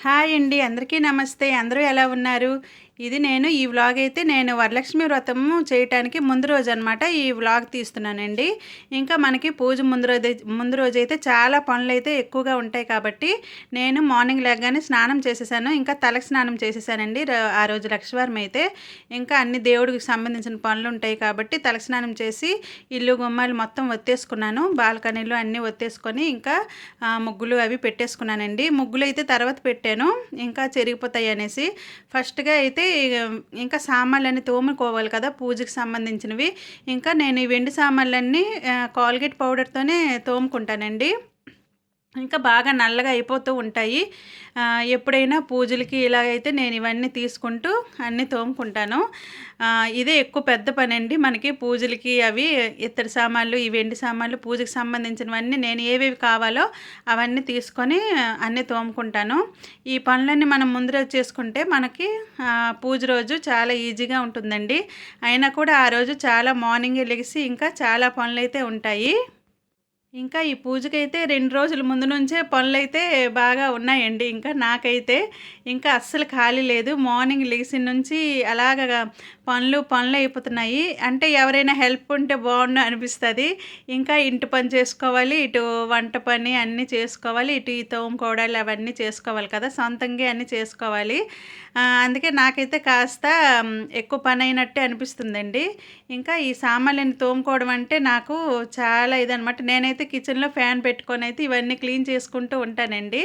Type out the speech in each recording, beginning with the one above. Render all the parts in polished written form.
Hi అండి. అందరికీ నమస్తే. అందరూ ఎలా ఉన్నారు? ఈ వ్లాగ్ అయితే నేను వరలక్ష్మి వ్రతము చేయటానికి ముందు రోజనమాట ఈ వ్లాగ్ తీస్తున్నానండి. ఇంకా మనకి పూజ ముందు రోజైతే చాలా పనులైతే ఎక్కువగా ఉంటాయి కాబట్టి, నేను మార్నింగ్ లెగ్గానే స్నానం చేసేసాను. ఇంకా తలకి స్నానం చేసేసానండి. ఆ రోజు లక్షవారం అయితే. ఇంకా అన్ని దేవుడికి సంబంధించిన పనులు ఉంటాయి కాబట్టి, తలకి స్నానం చేసి ఇల్లు గుమ్మాలు మొత్తం ఒత్తేసుకున్నాను. బాల్కనీలు అన్నీ ఒత్తేసుకొని ఇంకా ముగ్గులు అవి పెట్టేసుకున్నానండి. ముగ్గులు అయితే తర్వాత పెట్టాను, ఇంకా చెరిగిపోతాయి అనేసి. ఫస్ట్గా అయితే ఇంకా సామాన్లన్నీ తోముకోవాలి కదా పూజకి సంబంధించినవి. ఇంకా నేను ఈ వెండి సామాన్లన్నీ కోల్గేట్ పౌడర్తోనే తోముకుంటానండి. ఇంకా బాగా నల్లగా అయిపోతూ ఉంటాయి. ఎప్పుడైనా పూజలకి ఇలాగైతే నేను ఇవన్నీ తీసుకుంటూ అన్నీ తోముకుంటాను. ఇదే ఎక్కువ పెద్ద పనండి మనకి పూజలకి. అవి ఇత్తడి సామాన్లు, ఈ వెండి సామాన్లు, పూజకి సంబంధించినవన్నీ నేను ఏవేవి కావాలో అవన్నీ తీసుకొని అన్నీ తోముకుంటాను. ఈ పనులన్నీ మనం ముందు రోజు చేసుకుంటే మనకి పూజ రోజు చాలా ఈజీగా ఉంటుందండి. అయినా కూడా ఆ రోజు చాలా మార్నింగే లెగిసి ఇంకా చాలా పనులైతే ఉంటాయి. ఇంకా ఈ పూజకైతే 2 రోజుల ముందు నుంచే పనులైతే బాగా ఉన్నాయండి. ఇంకా నాకైతే ఇంకా అస్సలు ఖాళీ లేదు. మార్నింగ్ లెగిసిన నుంచి అలాగా పనులయిపోతున్నాయి. అంటే ఎవరైనా హెల్ప్ ఉంటే బావుండు అనిపిస్తది. ఇంకా ఇంటి పని చేసుకోవాలి, ఇటు వంట పని అన్నీ చేసుకోవాలి, ఇటు ఈ తోముకోవడాలు అవన్నీ చేసుకోవాలి కదా! సొంతంగా అన్నీ చేసుకోవాలి. అందుకే నాకైతే కాస్త ఎక్కువ పనయినట్టే అనిపిస్తుందండి. ఇంకా ఈ సామాన్లన్నీ తోముకోవడం అంటే నాకు చాలా ఇదనమాట. నేనైతే కిచెన్‌లో ఫ్యాన్ పెట్టుకొనైతే ఇవన్నీ క్లీన్ చేసుకుంటూ ఉంటానండి.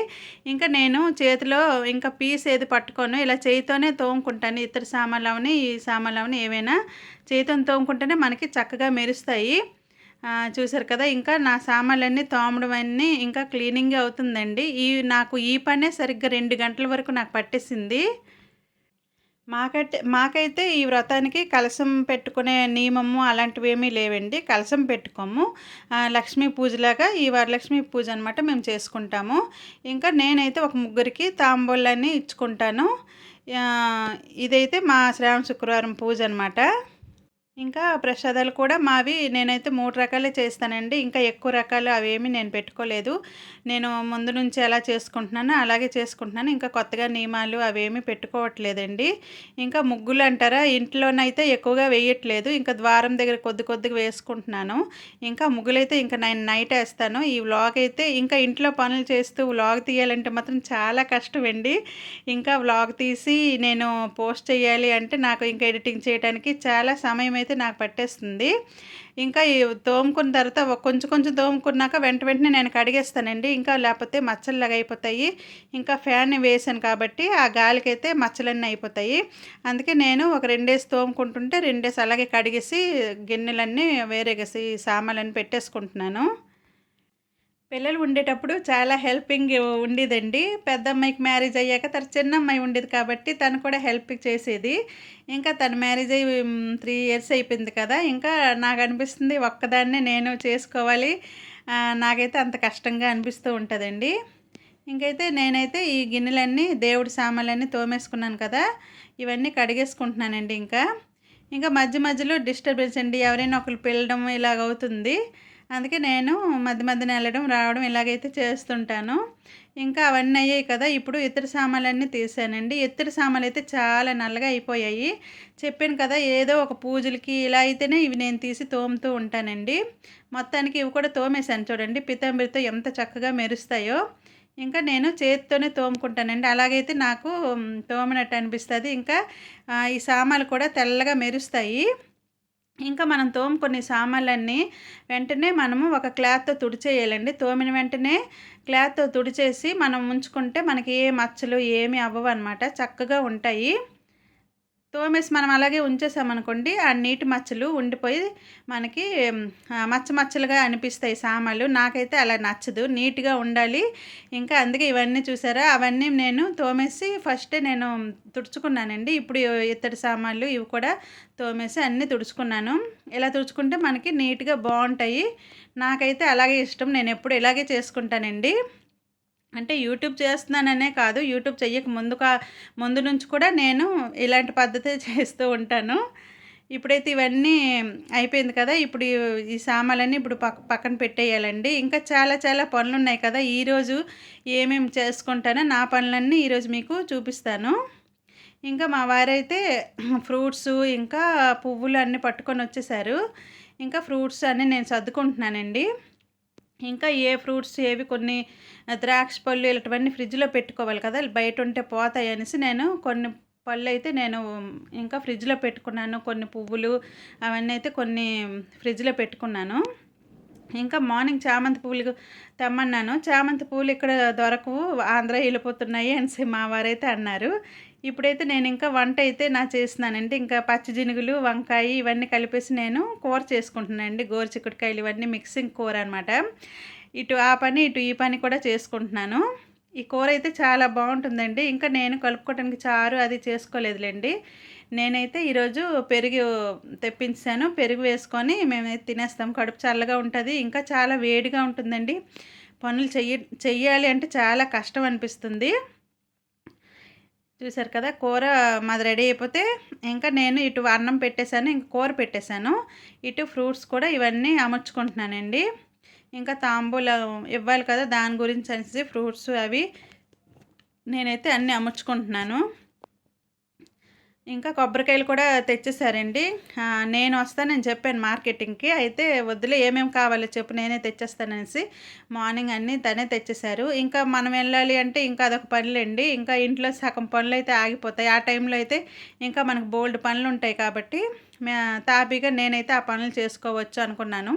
ఇంకా నేను చేతిలో ఇంకా పీస్ ఏది పట్టుకోను. ఇలా చేయితోనే తోముకుంటాను. ఇత్తడి సామాన్లవని, ఈ సామాన్లవని ఏవైనా చేయితోని తోముకుంటేనే మనకి చక్కగా మెరుస్తాయి. చూసారు కదా! ఇంకా నా సామాన్లన్నీ తోమడం అన్నీ ఇంకా క్లీనింగే అవుతుందండి. నాకు ఈ పనే సరిగ్గా 2 గంటల వరకు నాకు పట్టేసింది. మాకైతే ఈ వ్రతానికి కలశం పెట్టుకునే నియమము అలాంటివేమీ లేవండి. కలశం పెట్టుకోము. లక్ష్మీ పూజలాగా ఈ వరలక్ష్మి పూజ అనమాట మేము చేసుకుంటాము. ఇంకా నేనైతే ఒక ముగ్గురికి తాంబూలాన్ని ఇచ్చుకుంటాను. ఇదైతే మా శ్రావణ శుక్రవారం పూజ అనమాట. ఇంకా ప్రసాదాలు కూడా మావి నేనైతే 3 రకాలే చేస్తానండి. ఇంకా ఎక్కువ రకాలు అవేమీ నేను పెట్టుకోలేదు. నేను ముందు నుంచి ఎలా చేసుకుంటున్నానో అలాగే చేసుకుంటున్నాను. ఇంకా కొత్తగా నియమాలు అవేమీ పెట్టుకోవట్లేదండి. ఇంకా ముగ్గులు అంటారా, ఇంట్లోనైతే ఎక్కువగా వేయట్లేదు. ఇంకా ద్వారం దగ్గర కొద్ది కొద్దిగా వేసుకుంటున్నాను. ఇంకా ముగ్గులైతే ఇంకా నేను నైట్ వేస్తాను. ఈ వ్లాగ్ అయితే ఇంకా ఇంట్లో పనులు చేస్తూ వ్లాగ్ తీయాలంటే మాత్రం చాలా కష్టమండి. ఇంకా వ్లాగ్ తీసి నేను పోస్ట్ చేయాలి అంటే నాకు ఇంకా ఎడిటింగ్ చేయడానికి చాలా సమయం అయితే నాకు పట్టేస్తుంది. ఇంకా ఈ తోముకున్న తర్వాత కొంచెం కొంచెం తోముకున్నాక వెంటనే నేను కడిగేస్తానండి. ఇంకా లేకపోతే మచ్చల్లాగా అయిపోతాయి. ఇంకా ఫ్యాన్ వేసాను కాబట్టి ఆ గాలికైతే మచ్చలన్నీ అయిపోతాయి. అందుకే నేను ఒక 2 డేస్ తోముకుంటుంటే 2 డేస్ అలాగే కడిగేసి గిన్నెలన్నీ వేరేగేసి సామాన్లన్నీ పెట్టేసుకుంటున్నాను. పిల్లలు ఉండేటప్పుడు చాలా హెల్పింగ్ ఉండేదండి. పెద్దమ్మాయికి మ్యారేజ్ అయ్యాక చిన్నమ్మాయి ఉండేది కాబట్టి తను కూడా హెల్ప్ చేసేది. ఇంకా తను మ్యారేజ్ అయ్యి 3 ఇయర్స్ అయిపోయింది కదా! ఇంకా నాకు అనిపిస్తుంది ఒక్కదాన్నే నేను చేసుకోవాలి. నాకైతే అంత కష్టంగా అనిపిస్తూ ఉంటుందండి. నేనైతే ఈ గిన్నెలన్నీ దేవుడి సామాన్లన్నీ తోమేసుకున్నాను కదా! ఇవన్నీ కడిగేసుకుంటున్నానండి ఇంకా. ఇంకా మధ్య మధ్యలో డిస్టర్బెన్స్ అండి. ఎవరైనా ఒకళ్ళు పిలవడం ఇలాగవుతుంది. అందుకే నేను మధ్య మధ్యన వెళ్ళడం, రావడం ఇలాగైతే చేస్తుంటాను. ఇంకా అవన్నీ అయ్యాయి కదా! ఇప్పుడు ఇత్తడి సామాన్లన్నీ తీసానండి. ఇత్తడి సామాన్లయితే చాలా నల్లగా అయిపోయాయి. చెప్పాను కదా! ఏదో ఒక పూజలకి ఇలా అయితేనే ఇవి నేను తీసి తోముతూ ఉంటానండి. మొత్తానికి ఇవి కూడా తోమేశాను చూడండి. పితాంబరితో ఎంత చక్కగా మెరుస్తాయో. ఇంకా నేను చేత్తోనే తోముకుంటానండి. అలాగైతే నాకు తోమినట్టు అనిపిస్తది. ఇంకా ఈ సామాన్లు కూడా తెల్లగా మెరుస్తాయి. ఇంకా మనం తోముకునే సామాన్లన్నీ వెంటనే మనము ఒక క్లాత్‌తో తుడిచేయాలండి. తోమిన వెంటనే క్లాత్‌తో తుడిచేసి మనం ఉంచుకుంటే మనకి ఏ మచ్చలు ఏమి అవ్వవనమాట. చక్కగా ఉంటాయి. తోమేసి మనం అలాగే ఉంచేసామనుకోండి, ఆ నీటి మచ్చలు ఉండిపోయి మనకి మచ్చ మచ్చలుగా అనిపిస్తాయి సామాన్లు. నాకైతే అలా నచ్చదు. నీట్‌గా ఉండాలి. ఇంకా అందుకే ఇవన్నీ చూసారా, అవన్నీ నేను తోమేసి ఫస్టే నేను తుడుచుకున్నానండి. ఇప్పుడు ఇత్తడి సామాన్లు ఇవి కూడా తోమేసి అన్నీ తుడుచుకున్నాను. ఇలా తుడుచుకుంటే మనకి నీట్‌గా బావుంటాయి. నాకైతే అలాగే ఇష్టం. నేనెప్పుడు ఇలాగే చేసుకుంటానండి. అంటే యూట్యూబ్ చేస్తున్నాననే కాదు, యూట్యూబ్ చెయ్యక ముందు నుంచి కూడా నేను ఇలాంటి పద్ధతే చేస్తూ ఉంటాను. ఇప్పుడైతే ఇవన్నీ అయిపోయింది కదా! ఇప్పుడు ఈ సామాన్లన్నీ ఇప్పుడు పక్కన పెట్టేయాలండి. ఇంకా చాలా చాలా పనులున్నాయి కదా! ఈరోజు ఏమేమి చేసుకుంటానో నా పనులన్నీ ఈరోజు మీకు చూపిస్తాను. ఇంకా మా వారైతే ఫ్రూట్సు ఇంకా పువ్వులు అన్నీ పట్టుకొనొచ్చేసారు. ఇంకా ఫ్రూట్స్ అన్నీ నేను సర్దుకుంటున్నానండి. ఇంకా ఏ ఫ్రూట్స్ ఏవి కొన్ని ద్రాక్ష పళ్ళు ఇలాంటివన్నీ ఫ్రిడ్జ్‌లో పెట్టుకోవాలి కదా! బయటుంటే పోతాయనేసి నేను కొన్ని పళ్ళైతే నేను ఇంకా ఫ్రిడ్జ్‌లో పెట్టుకున్నాను. కొన్ని పువ్వులు అవన్నీ అయితే కొన్ని ఫ్రిడ్జ్‌లో పెట్టుకున్నాను. ఇంకా మార్నింగ్ చామంతి పువ్వులు తెమ్మన్నాను. చామంతి పువ్వులు ఇక్కడ దొరకవు, ఆంధ్ర ఎళ్ళిపోతున్నాయి అనేసి మా వారైతే అన్నారు. ఇప్పుడైతే నేను ఇంకా వంట అయితే చేస్తున్నానండి. ఇంకా పచ్చిజినుగులు, వంకాయ ఇవన్నీ కలిపేసి నేను కూర చేసుకుంటున్నానండి. గోరుచిక్కుడుకాయలు ఇవన్నీ మిక్సింగ్ కూర అనమాట. ఇటు ఆ పని, ఇటు ఈ పని కూడా చేసుకుంటున్నాను. ఈ కూర అయితే చాలా బావుంటుందండి. ఇంకా నేను కలుపుకోవడానికి చారు అది చేసుకోలేదులెండి. నేనైతే ఈరోజు పెరుగు తెప్పించాను. పెరుగు వేసుకొని మేమైతే తినేస్తాం. కడుపు చల్లగా ఉంటది. ఇంకా చాలా వేడిగా ఉంటుందండి. పనులు చెయ్యాలి అంటే చాలా కష్టం అనిపిస్తుంది. చూసారు కదా! కూర మాది రెడీ అయిపోతే ఇంకా నేను ఇటు అన్నం పెట్టేశాను. ఇంక కూర పెట్టేశాను. ఇటు ఫ్రూట్స్ కూడా ఇవన్నీ అమర్చుకుంటున్నానండి. ఇంకా తాంబూలం ఇవ్వాలి కదా! దాని గురించి అనేసి ఫ్రూట్స్ అవి నేనైతే అన్నీ అమర్చుకుంటున్నాను. ఇంకా కొబ్బరికాయలు కూడా తెచ్చేసారండి. నేను వస్తానని చెప్పాను మార్కెటింగ్‌కి. అయితే వద్దులే ఏమేమి కావాలో చెప్పు నేనే తెచ్చేస్తాననేసి మార్నింగ్ అన్నీ తనే తెచ్చేసారు. ఇంకా మనం వెళ్ళాలి అంటే ఇంకా అదొక పనులండి. ఇంకా ఇంట్లో సగం పనులైతే ఆగిపోతాయి. ఆ టైంలో అయితే ఇంకా మనకు బోలెడు పనులుంటాయి కాబట్టి తాపీగా నేనైతే ఆ పనులు చేసుకోవచ్చు అనుకున్నాను.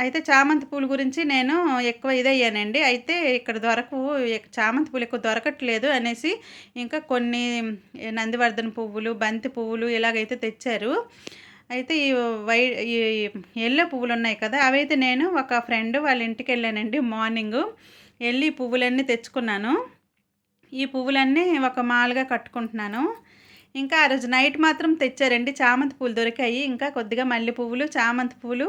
అయితే చామంతి పూల గురించి నేను ఎక్కువ ఇదయ్యానండి. అయితే ఇక్కడ దొరకవు, చామంతి పూలు ఎక్కువ దొరకట్లేదు అనేసి ఇంకా కొన్ని నందివర్ధన పువ్వులు, బంతి పువ్వులు ఇలాగైతే తెచ్చారు. అయితే ఈ యెల్లో పువ్వులున్నాయి కదా! అవైతే నేను ఒక ఫ్రెండ్ వాళ్ళ ఇంటికెళ్ళానండి మార్నింగు. ఎళ్లి ఈ పువ్వులన్నీ తెచ్చుకున్నాను. ఈ పువ్వులన్నీ ఒక మాలగా కట్టుకుంటున్నాను. ఇంకా ఆ రోజు నైట్ మాత్రం తెచ్చారండి. చామంతి పూలు దొరికాయి. ఇంకా కొద్దిగా మల్లె పువ్వులు, చామంతి పూలు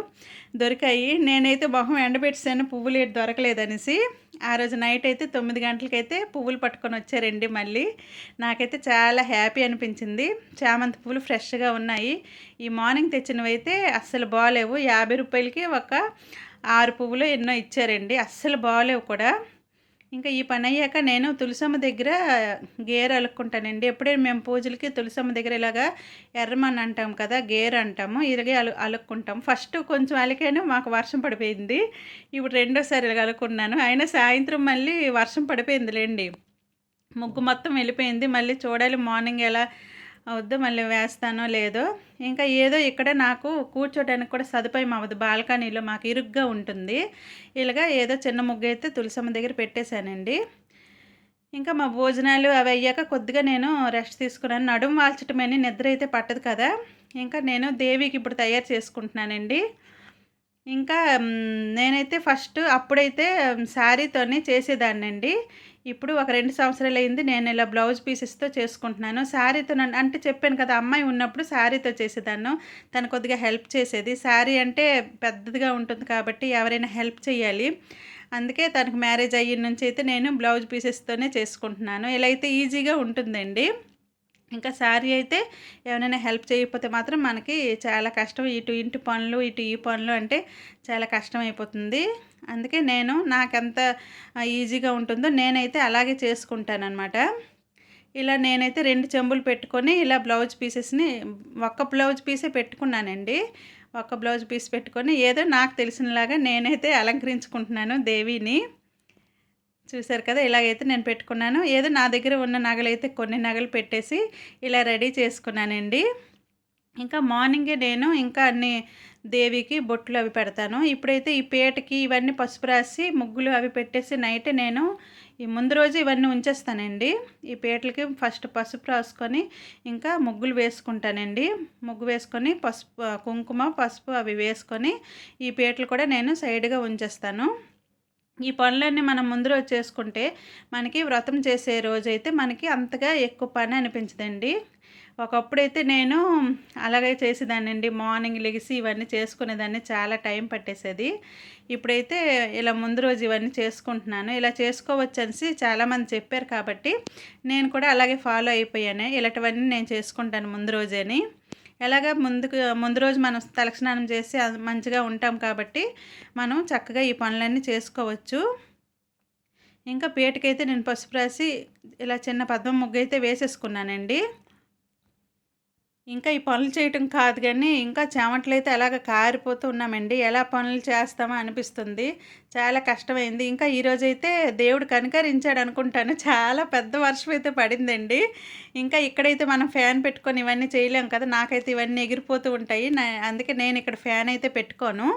దొరికాయి. నేనైతే మొహం ఎండబెట్టేసాను పువ్వులు ఏటి దొరకలేదనేసి. ఆ రోజు నైట్ అయితే 9 గంటలకైతే పువ్వులు పట్టుకొని వచ్చారండి మళ్ళీ. నాకైతే చాలా హ్యాపీ అనిపించింది. చామంతి పూలు ఫ్రెష్‌గా ఉన్నాయి. ఈ మార్నింగ్ తెచ్చినవైతే అస్సలు బాలేవు. రూ. 50కి ఒక 6 పువ్వులో ఎన్నో ఇచ్చారండి. అస్సలు బాలేవు కూడా. ఇంకా ఈ పనయ్యాక నేను తులసమ్మ దగ్గర గేరు అలుక్కుంటానండి. ఎప్పుడైనా మేము పూజలకి తులసమ్మ దగ్గర ఇలాగా ఎర్రమన్ను అంటాం కదా! గేరు అంటాము. ఇలాగే అలుక్కుంటాం. ఫస్ట్ కొంచెం అలికాను, మాకు వర్షం పడిపోయింది. ఇప్పుడు రెండోసారి ఇలాగ అలుక్కున్నాను. అయినా సాయంత్రం మళ్ళీ వర్షం పడిపోయిందిలెండి. ముగ్గు మొత్తం వెళ్ళిపోయింది. మళ్ళీ చూడాలి మార్నింగ్ ఎలా అవుద్దో మళ్ళీ వేస్తానో లేదో. ఇంకా ఏదో ఇక్కడ నాకు కూర్చోడానికి కూడా సదుపాయం అవ్వదు. బాల్కనీలో మాకు ఇరుగ్గా ఉంటుంది. ఇలాగా ఏదో చిన్న ముగ్గైతే తులసమ్మ దగ్గర పెట్టేశానండి. ఇంకా మా భోజనాలు అవి అయ్యాక కొద్దిగా నేను రెస్ట్ తీసుకున్నాను. నడుము వాల్చటమని నిద్ర అయితే పట్టదు కదా! ఇంకా నేను దేవికి ఇప్పుడు తయారు చేసుకుంటున్నానండి. ఇంకా నేనైతే ఫస్ట్ అప్పుడైతే శారీతోనే చేసేదాన్నండి. ఇప్పుడు ఒక 2 సంవత్సరాలయింది నేను ఇలా బ్లౌజ్ పీసెస్‌తో చేసుకుంటున్నాను. శారీతో అంటే చెప్పాను కదా! అమ్మాయి ఉన్నప్పుడు శారీతో చేసేదాన్ను. తను కొద్దిగా హెల్ప్ చేసేది. శారీ అంటే పెద్దదిగా ఉంటుంది కాబట్టి ఎవరైనా హెల్ప్ చేయాలి. అందుకే తనకు మ్యారేజ్ అయ్యిన నుంచి అయితే నేను బ్లౌజ్ పీసెస్తోనే చేసుకుంటున్నాను. ఇలా అయితే ఈజీగా ఉంటుందండి. ఇంకా శారీ అయితే ఎవరైనా హెల్ప్ చేయకపోతే మాత్రం మనకి చాలా కష్టం. ఇటు ఇంటి పనులు, ఇటు ఈ పనులు అంటే చాలా కష్టమైపోతుంది. అందుకే నేను నాకెంత ఈజీగా ఉంటుందో నేనైతే అలాగే చేసుకుంటాననమాట. ఇలా నేనైతే 2 చెంబులు పెట్టుకొని ఇలా బ్లౌజ్ పీసెస్‌ని ఒక్క బ్లౌజ్ పీసే పెట్టుకున్నానండి. ఒక్క బ్లౌజ్ పీస్ పెట్టుకొని ఏదో నాకు తెలిసినలాగా నేనైతే అలంకరించుకుంటున్నాను దేవిని. చూసారు కదా! ఇలాగైతే నేను పెట్టుకున్నాను. ఏదో నా దగ్గర ఉన్న నగలైతే కొన్ని నగలు పెట్టేసి ఇలా రెడీ చేసుకున్నానండి. ఇంకా మార్నింగే నేను ఇంకా అన్ని దేవికి బొట్లు అవి పెడతాను. ఇప్పుడైతే ఈ పీటకి ఇవన్నీ పసుపు రాసి ముగ్గులు అవి పెట్టేసి నైటే నేను ఈ ముందు రోజు ఇవన్నీ ఉంచేస్తానండి. ఈ పీటలకి ఫస్ట్ పసుపు రాసుకొని ఇంకా ముగ్గులు వేసుకుంటానండి. ముగ్గు వేసుకొని పసుపు కుంకుమ, పసుపు అవి వేసుకొని ఈ పీటలు కూడా నేను సైడ్‌గా ఉంచేస్తాను. ఈ పనులన్నీ మనం ముందు రోజు చేసుకుంటే మనకి వ్రతం చేసే రోజైతే మనకి అంతగా ఎక్కువ పని అనిపించదండి. ఒకప్పుడైతే నేను అలాగే చేసేదాన్నండి. మార్నింగ్ లెగిసి ఇవన్నీ చేసుకునేదాన్ని. చాలా టైం పట్టేసేది. ఇప్పుడైతే ఇలా ముందు రోజు ఇవన్నీ చేసుకుంటున్నాను. ఇలా చేసుకోవచ్చనేసి చాలామంది చెప్పారు కాబట్టి నేను కూడా అలాగే ఫాలో అయిపోయాను. ఇలాంటివన్నీ నేను చేసుకుంటాను ముందు రోజేని. ఎలాగ ముందు రోజు మనం తలస్నానం చేసి మంచిగా ఉంటాం కాబట్టి మనం చక్కగా ఈ పనులన్నీ చేసుకోవచ్చు. ఇంకా పీటకైతే నేను పసుపు రాసి ఇలా చిన్న పద్మం ముగ్గైతే వేసేసుకున్నానండి. ఇంకా ఈ పనులు చేయటం కాదు గానీ, ఇంకా చెమటలైతే అలాగ కారిపోతూ ఉన్నామండి. ఎలా పనులు చేస్తామా అనిపిస్తుంది. చాలా కష్టమైంది. ఇంకా ఈరోజైతే దేవుడు కనికరించాడనుకుంటాను. చాలా పెద్ద వర్షమైతే పడిందండి. ఇంకా ఇక్కడైతే మనం ఫ్యాన్ పెట్టుకొని ఇవన్నీ చేయలేం కదా! నాకైతే ఇవన్నీ ఎగిరిపోతూ ఉంటాయి. అందుకే నేనిక్కడ ఫ్యాన్ అయితే పెట్టుకోను.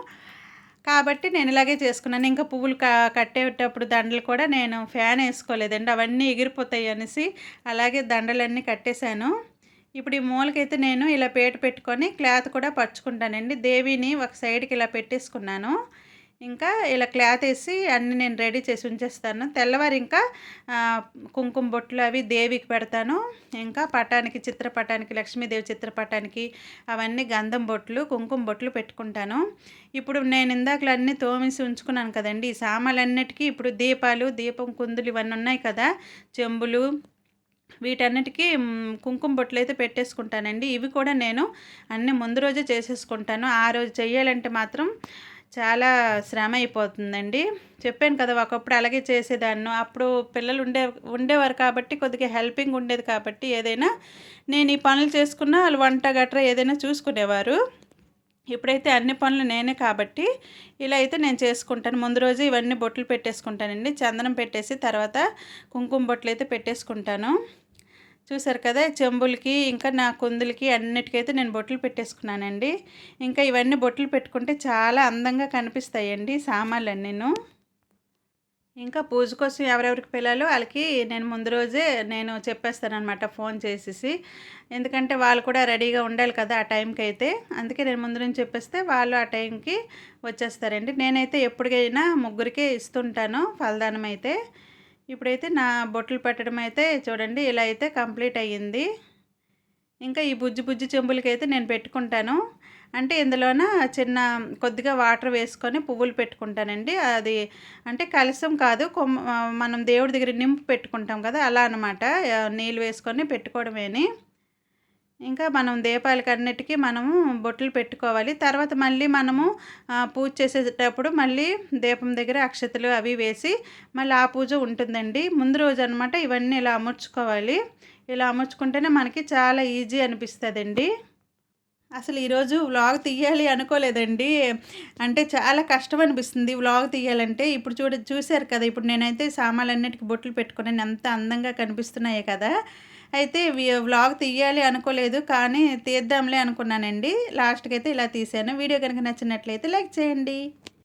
కాబట్టి నేను ఇలాగే చేసుకున్నాను. ఇంకా పువ్వులు కట్టేటప్పుడు దండలు కూడా నేను ఫ్యాన్ ఏసుకోలేదండి. అవన్నీ ఎగిరిపోతాయి అనేసి అలాగే దండలన్నీ కట్టేశాను. ఇప్పుడు ఈ మూలకైతే నేను ఇలా పీట పెట్టుకొని క్లాత్ కూడా పరుచుకుంటానండి. దేవిని ఒక సైడ్‌కి ఇలా పెట్టేసుకున్నాను. ఇంకా ఇలా క్లాత్ ఏసి అన్నీ నేను రెడీ చేసి ఉంచేస్తాను. తెల్లవారి ఇంకా కుంకుమ బొట్లు అవి దేవికి పెడతాను. ఇంకా పటానికి చిత్రపటానికి లక్ష్మీదేవి చిత్రపటానికి అవన్నీ గంధం బొట్లు, కుంకుమ బొట్లు పెట్టుకుంటాను. ఇప్పుడు నేను ఇందాకలు అన్నీ తోమేసి ఉంచుకున్నాను కదండీ! ఈ సామాన్లన్నిటికీ ఇప్పుడు దీపాలు, దీపం కుందులు ఇవన్నీ ఉన్నాయి కదా! చెంబులు వీటన్నిటికీ కుంకుమ బొట్లయితే పెట్టేసుకుంటానండి. ఇవి కూడా నేను అన్నీ ముందు రోజే చేసేసుకుంటాను. ఆ రోజు చెయ్యాలంటే మాత్రం చాలా శ్రమ అయిపోతుందండి. చెప్పాను కదా! ఒకప్పుడు అలాగే చేసేదాన్ని. అప్పుడు పిల్లలు ఉండేవారు కాబట్టి కొద్దిగా హెల్పింగ్ ఉండేది కాబట్టి ఏదైనా నేను ఈ పనులు చేసుకున్నా వాళ్ళు వంట గట్రా ఏదైనా చూసుకునేవారు. ఇప్పుడైతే అన్ని పనులు నేనే కాబట్టి ఇలా అయితే నేను చేసుకుంటాను. ముందు రోజు ఇవన్నీ బొట్లు పెట్టేసుకుంటానండి. చందనం పెట్టేసి తర్వాత కుంకుమ బొట్లయితే పెట్టేసుకుంటాను. చూసారు కదా! చెంబులకి ఇంకా నా కుందులకి అన్నిటికైతే నేను బొట్లు పెట్టేసుకున్నానండి. ఇంకా ఇవన్నీ బొట్లు పెట్టుకుంటే చాలా అందంగా కనిపిస్తాయండి సామాన్లన్నీను. ఇంకా పూజ కోసం ఎవరెవరికి పిల్లాలో వాళ్ళకి నేను ముందు రోజే నేను చెప్పేస్తాననమాట ఫోన్ చేసేసి. ఎందుకంటే వాళ్ళు కూడా రెడీగా ఉండాలి కదా! ఆ టైంకైతే. అందుకే నేను ముందు నుంచి చెప్పేస్తే వాళ్ళు ఆ టైంకి వచ్చేస్తారండి. నేనైతే ఎప్పటికైనా ముగ్గురికే ఇస్తుంటాను ఫలదానం అయితే. ఇప్పుడైతే నా బొట్లు పెట్టడం అయితే చూడండి ఇలా అయితే కంప్లీట్ అయ్యింది. ఇంకా ఈ బుజ్జి చెంబులకైతే నేను పెట్టుకుంటాను. అంటే ఇందులోన చిన్న కొద్దిగా వాటర్ వేసుకొని పువ్వులు పెట్టుకుంటానండి. అది అంటే కలశం కాదు మనం దేవుడి దగ్గర నింపు పెట్టుకుంటాం కదా! అలా అనమాట. నీళ్ళు వేసుకొని పెట్టుకోవడమేని. ఇంకా మనం దీపాలకన్నిటికీ మనము బొట్లు పెట్టుకోవాలి. తర్వాత మళ్ళీ మనము పూజ చేసేటప్పుడు మళ్ళీ దీపం దగ్గర అక్షతలు అవి వేసి మళ్ళీ ఆ పూజ ఉంటుందండి. ముందు రోజు అనమాట ఇవన్నీ ఇలా అమర్చుకోవాలి. ఇలా అమర్చుకుంటేనే మనకి చాలా ఈజీ అనిపిస్తదండి. అసలు ఈరోజు వ్లాగ్ తీయాలి అనుకోలేదండి. అంటే చాలా కష్టం అనిపిస్తుంది వ్లాగ్ తీయాలంటే. ఇప్పుడు చూసారు కదా! ఇప్పుడు నేనైతే సామాన్లన్నిటికి బొట్లు పెట్టుకున్నాను. ఎంత అందంగా కనిపిస్తున్నాయో కదా! అయితే వ్లాగ్ తీయాలి అనుకోలేదు. కానీ తీద్దాంలే అనుకున్నానండి. లాస్ట్‌కైతే ఇలా తీశాను. వీడియో కనుక నచ్చినట్లయితే లైక్ చేయండి.